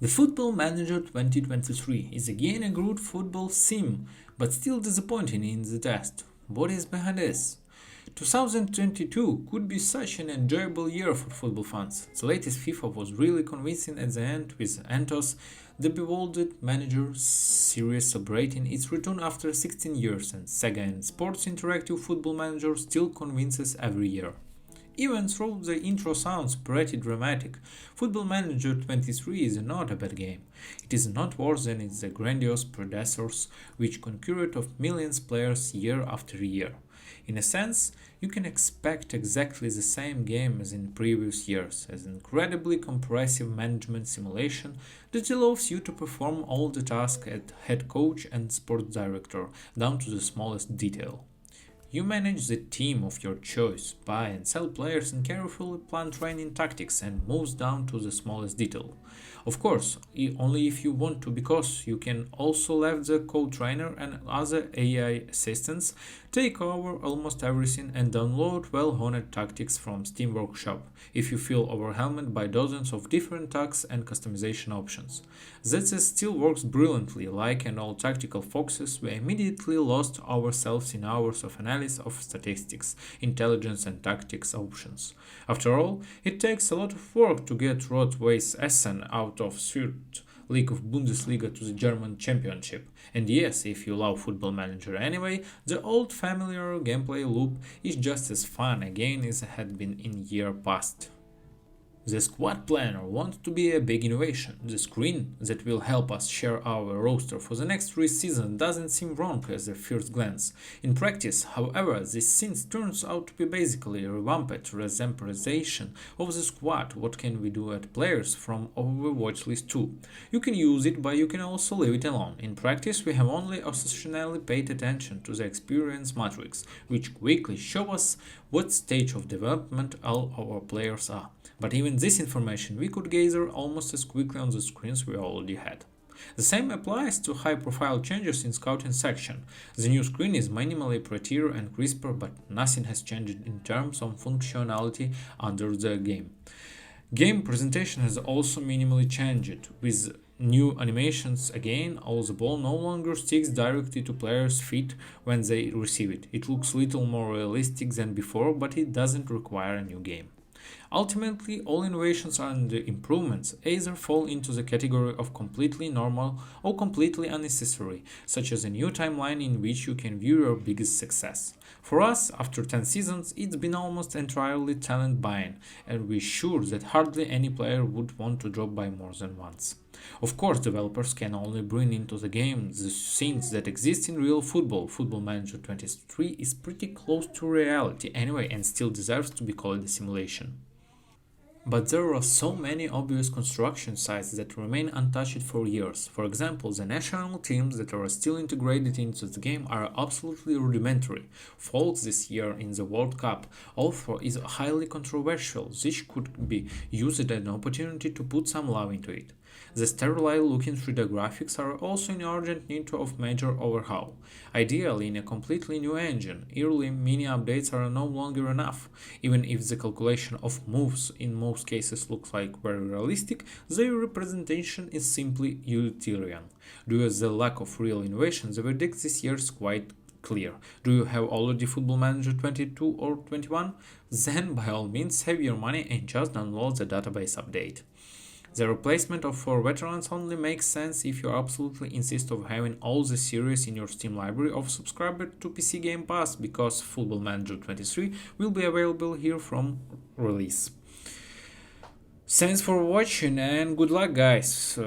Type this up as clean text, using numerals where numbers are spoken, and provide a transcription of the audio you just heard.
The Football Manager 2023 is again a good football sim, but still disappointing in the test. What is behind this? 2022 could be such an enjoyable year for football fans. The latest FIFA was really convincing at the end, with Antos, the bewildered manager series celebrating its return after 16 years, and Sega and Sports Interactive Football Manager still convinces every year. Even though the intro sounds pretty dramatic, Football Manager 23 is not a bad game. It is not worse than its grandiose predecessors, which conquered of millions of players year after year. In a sense, you can expect exactly the same game as in previous years, as an incredibly comprehensive management simulation that allows you to perform all the tasks at head coach and sports director, down to the smallest detail. You manage the team of your choice, buy and sell players, and carefully plan training tactics and moves down to the smallest detail. Of course, only if you want to, because you can also let the co-trainer and other AI assistants take over almost everything and download well-honed tactics from Steam Workshop if you feel overwhelmed by dozens of different tasks and customization options. That still works brilliantly. Like in all tactical foxes, we immediately lost ourselves in hours of analysis of statistics, intelligence and tactics options. After all, it takes a lot of work to get Rot-Weiss Essen out of third league of Bundesliga to the German Championship. And yes, if you love Football Manager anyway, the old familiar gameplay loop is just as fun again as it had been in year past. The Squad Planner wants to be a big innovation. The screen that will help us share our roster for the next 3 seasons doesn't seem wrong at the first glance. In practice, however, this scene turns out to be basically a revamped representation of the squad. What can we do at players from Overwatch List 2? You can use it, but you can also leave it alone. In practice, we have only occasionally paid attention to the experience matrix, which quickly show us what stage of development all our players are. But even this information we could gather almost as quickly on the screens we already had. The same applies to high-profile changes in scouting section. The new screen is minimally prettier and crisper, but nothing has changed in terms of functionality under the game. Game presentation has also minimally changed, with new animations again, all the ball no longer sticks directly to players' feet when they receive it. It looks little more realistic than before, but it doesn't require a new game. Ultimately, all innovations and improvements either fall into the category of completely normal or completely unnecessary, such as a new timeline in which you can view your biggest success. For us, after 10 seasons, it's been almost entirely talent buying, and we're sure that hardly any player would want to drop by more than once. Of course, developers can only bring into the game the scenes that exist in real football. Football Manager 23 is pretty close to reality anyway and still deserves to be called a simulation. But there are so many obvious construction sites that remain untouched for years. For example, the national teams that are still integrated into the game are absolutely rudimentary. Faults this year in the World Cup also is highly controversial. This could be used as an opportunity to put some love into it. The sterile looking 3D graphics are also in urgent need of major overhaul. Ideally in a completely new engine, early mini updates are no longer enough. Even if the calculation of moves in most cases looks like very realistic, their representation is simply utilitarian. Due to the lack of real innovation, the verdict this year is quite clear. Do you have already Football Manager 22 or 21? Then by all means save your money and just download the database update. The replacement of for veterans only makes sense if you absolutely insist on having all the series in your Steam library or subscribe to PC Game Pass, because Football Manager 23 will be available here from release. Thanks for watching and good luck, guys.